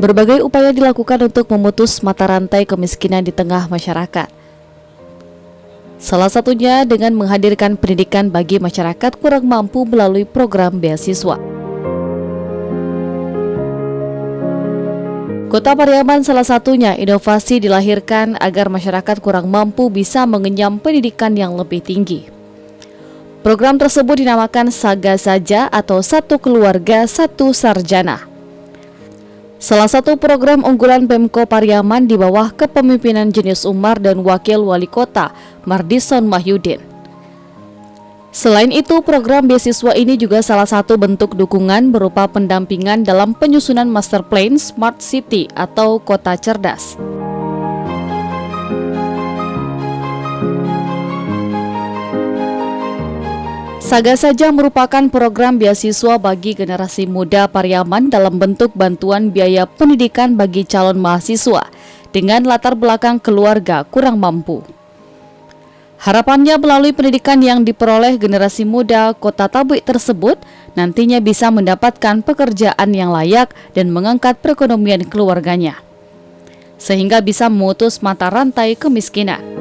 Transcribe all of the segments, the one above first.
Berbagai upaya dilakukan untuk memutus mata rantai kemiskinan di tengah masyarakat. Salah satunya dengan menghadirkan pendidikan bagi masyarakat kurang mampu melalui program beasiswa. Kota Pariaman salah satunya inovasi dilahirkan agar masyarakat kurang mampu bisa mengenyam pendidikan yang lebih tinggi. Program tersebut dinamakan Saga Saja atau Satu Keluarga Satu Sarjana. Salah satu program unggulan Pemko Pariaman di bawah kepemimpinan Jenius Umar dan Wakil Wali Kota Mardison Mahyudin. Selain itu, program beasiswa ini juga salah satu bentuk dukungan berupa pendampingan dalam penyusunan Master Plan Smart City atau Kota Cerdas. Saga Saja merupakan program beasiswa bagi generasi muda Pariaman dalam bentuk bantuan biaya pendidikan bagi calon mahasiswa dengan latar belakang keluarga kurang mampu. Harapannya melalui pendidikan yang diperoleh generasi muda Kota Tabuik tersebut nantinya bisa mendapatkan pekerjaan yang layak dan mengangkat perekonomian keluarganya, sehingga bisa memutus mata rantai kemiskinan.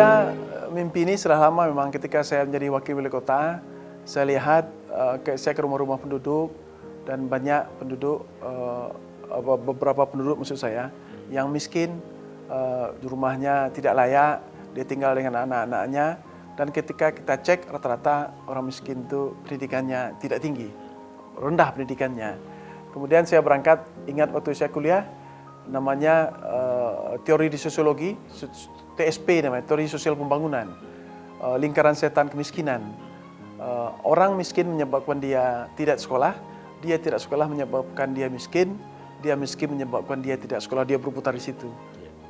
Saya mimpi ini sudah lama memang. Ketika saya menjadi wakil wali kota, saya lihat saya ke rumah-rumah penduduk dan banyak penduduk, beberapa penduduk maksud saya, yang miskin, rumahnya tidak layak, dia tinggal dengan anak-anaknya, dan ketika kita cek rata-rata orang miskin itu pendidikannya tidak tinggi, rendah pendidikannya. Kemudian saya berangkat, ingat waktu saya kuliah, namanya teori di sosiologi, TSP namanya, teori sosial pembangunan, lingkaran setan kemiskinan. Orang miskin menyebabkan dia tidak sekolah, dia tidak sekolah menyebabkan dia miskin menyebabkan dia tidak sekolah, dia berputar di situ.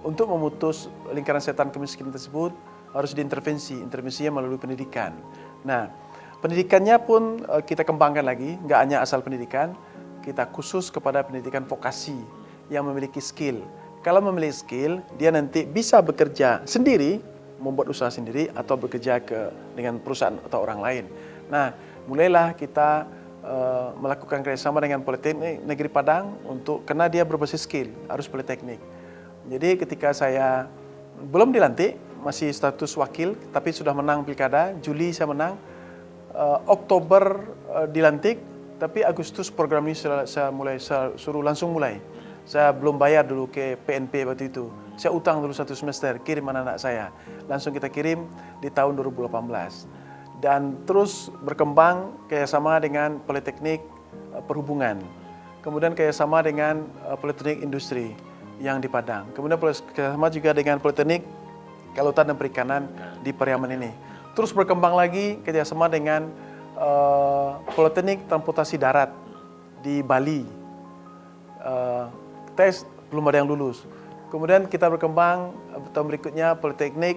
Untuk memutus lingkaran setan kemiskinan tersebut harus diintervensi, intervensinya melalui pendidikan. Nah, pendidikannya pun kita kembangkan lagi, nggak hanya asal pendidikan, kita khusus kepada pendidikan vokasi yang memiliki skill. Kalau memiliki skill, dia nanti bisa bekerja sendiri, membuat usaha sendiri, atau bekerja dengan perusahaan atau orang lain. Nah, mulailah kita melakukan kerjasama dengan Politeknik Negeri Padang karena dia berbasis skill, harus politeknik. Jadi ketika saya belum dilantik, masih status wakil, tapi sudah menang pilkada, Juli saya menang, Oktober dilantik, tapi Agustus program ini saya suruh langsung mulai. Saya belum bayar dulu ke PNP waktu itu. Saya utang dulu 1 semester, kirim anak-anak saya. Langsung kita kirim di tahun 2018. Dan terus berkembang kerjasama dengan Politeknik Perhubungan. Kemudian kerjasama dengan Politeknik Industri yang di Padang. Kemudian kerjasama juga dengan Politeknik Kelautan dan Perikanan di Pariaman ini. Terus berkembang lagi kerjasama dengan Politeknik Transportasi Darat di Bali. Tes belum ada yang lulus. Kemudian kita berkembang tahun berikutnya Politeknik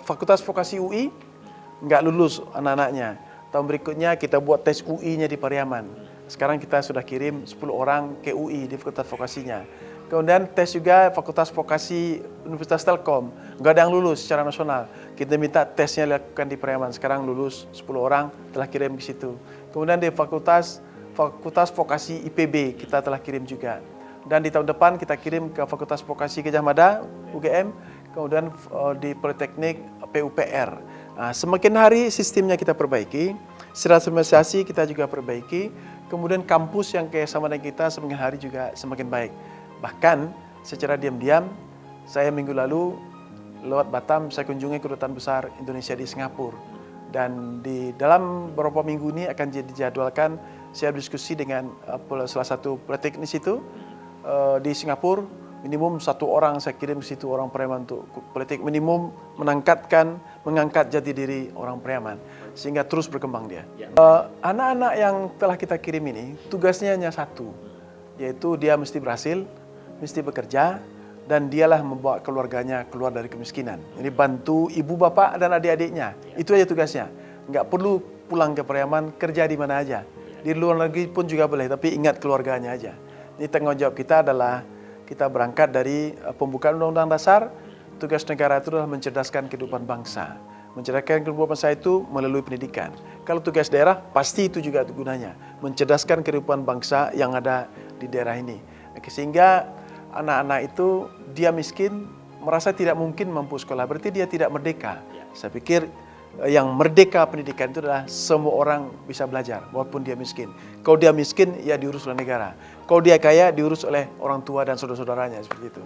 Fakultas Vokasi UI nggak lulus anak-anaknya. Tahun berikutnya kita buat tes UI-nya di Pariaman. Sekarang kita sudah kirim 10 orang ke UI di Fakultas Vokasinya. Kemudian tes juga Fakultas Vokasi Universitas Telkom, nggak ada yang lulus secara nasional. Kita minta tesnya dilakukan di Pariaman. Sekarang lulus 10 orang, telah kirim ke situ. Kemudian di Fakultas Vokasi IPB kita telah kirim juga. Dan di tahun depan kita kirim ke Fakultas Vokasi Gadjah Mada, UGM, kemudian di Politeknik PUPR. Nah, semakin hari sistemnya kita perbaiki, sistematisasi kita juga perbaiki, kemudian kampus yang kerjasama dengan kita semakin hari juga semakin baik. Bahkan secara diam-diam, saya minggu lalu lewat Batam, saya kunjungi Kedutaan Besar Indonesia di Singapura. Dan di dalam beberapa minggu ini akan dijadwalkan saya berdiskusi dengan salah satu politeknis itu di Singapura. Minimum 1 orang saya kirim ke situ, orang Pariaman, untuk politik minimum mengangkat jati diri orang Pariaman sehingga terus berkembang dia. Anak-anak yang telah kita kirim ini tugasnya hanya satu, yaitu dia mesti berhasil, mesti bekerja, dan dialah membawa keluarganya keluar dari kemiskinan. Ini bantu ibu bapak dan adik-adiknya. Itu aja tugasnya. Nggak perlu pulang ke Pariaman, kerja di mana aja. Di luar negeri pun juga boleh, tapi ingat keluarganya aja. Ini tanggung jawab kita adalah kita berangkat dari pembukaan Undang-Undang Dasar, tugas negara itu adalah mencerdaskan kehidupan bangsa. Mencerdaskan kehidupan bangsa itu melalui pendidikan. Kalau tugas daerah, pasti itu juga gunanya. Mencerdaskan kehidupan bangsa yang ada di daerah ini. Sehingga anak-anak itu dia miskin, merasa tidak mungkin mampu sekolah, berarti dia tidak merdeka. Saya pikir yang merdeka pendidikan itu adalah semua orang bisa belajar, walaupun dia miskin. Kalau dia miskin, ya diurus oleh negara. Kalau dia kaya, diurus oleh orang tua dan saudara-saudaranya, seperti itu.